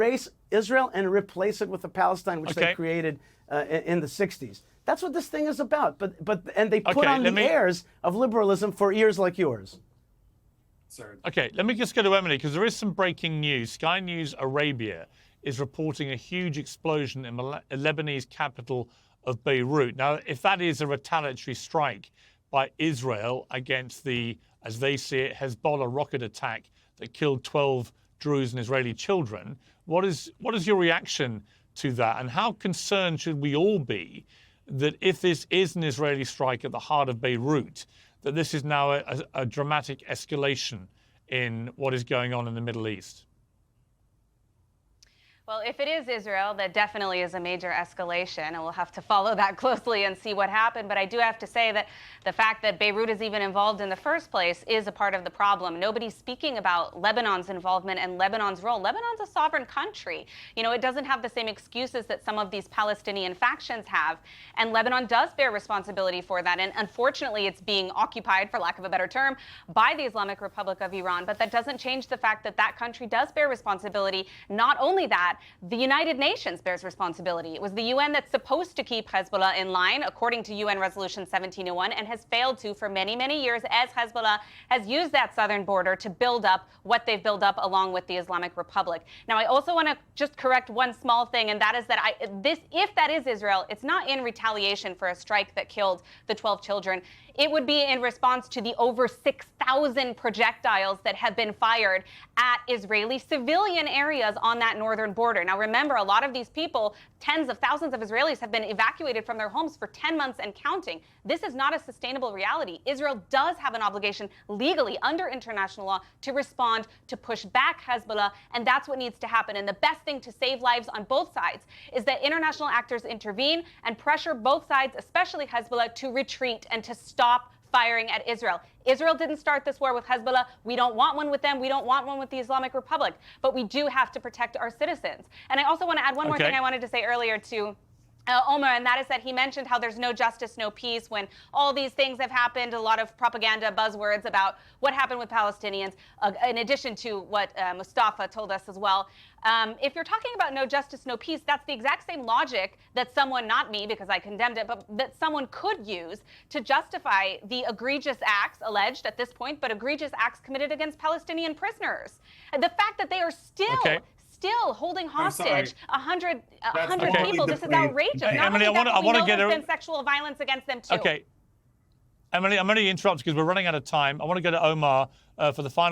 erase Israel and replace it with the Palestine which they created in the 60s. That's what this thing is about. And they put on the airs of liberalism for ears like yours. Okay, let me just go to Emily, because there is some breaking news. Sky News Arabia is reporting a huge explosion in the Lebanese capital of Beirut. Now, if that is a retaliatory strike by Israel against the, as they see it, HEZBULAH rocket attack that killed 12 Druze and Israeli children, what is your reaction to that? And how concerned should we all be that if this is an Israeli strike at the heart of Beirut, that this is now a dramatic escalation in what is going on in the Middle East? Well, if it is Israel, that definitely is a major escalation, and we'll have to follow that closely and see what happened. But I do have to say that the fact that Beirut is even involved in the first place is a part of the problem. Nobody's speaking about Lebanon's involvement and Lebanon's role. Lebanon's a sovereign country. You know, it doesn't have the same excuses that some of these Palestinian factions have, and Lebanon does bear responsibility for that. And unfortunately, it's being occupied, for lack of a better term, by the Islamic Republic of Iran. But that doesn't change the fact that that country does bear responsibility. Not only that, the United Nations bears responsibility. It was the UN that's supposed to keep Hezbollah in line, according to UN Resolution 1701, and has failed to for many, many years, as Hezbollah has used that southern border to build up what they've built up along with the Islamic Republic. Now, I also want to just correct one small thing, and that is that if that is Israel, it's not in retaliation for a strike that killed the 12 children. It would be in response to the over 6,000 projectiles that have been fired at Israeli civilian areas on that northern border. Now, remember, a lot of these people, tens of thousands of Israelis, have been evacuated from their homes for 10 months and counting. This is not a sustainable reality. Israel does have an obligation legally under international law to respond, to push back Hezbollah, and that's what needs to happen. And the best thing to save lives on both sides is that international actors intervene and pressure both sides, especially Hezbollah, to retreat and to stop firing at Israel. Israel didn't start this war with Hezbollah. We don't want one with them. We don't want one with the Islamic Republic. But we do have to protect our citizens. And I also want to add one more thing I wanted to say earlier to Omar, and that is that he mentioned how there's no justice, no peace, when all these things have happened, a lot of propaganda buzzwords about what happened with Palestinians, in addition to what Mustafa told us as well. If you're talking about no justice, no peace, that's the exact same logic that someone, not me because I condemned it, but that someone could use to justify the egregious acts, alleged at this point, but egregious acts committed against Palestinian prisoners. And the fact that they are still holding hostage 100 people. This is outrageous. Emily, I want to get there's been sexual violence against them too. Okay, Emily, I'm going to interrupt because we're running out of time. I want to go to Omar for the final.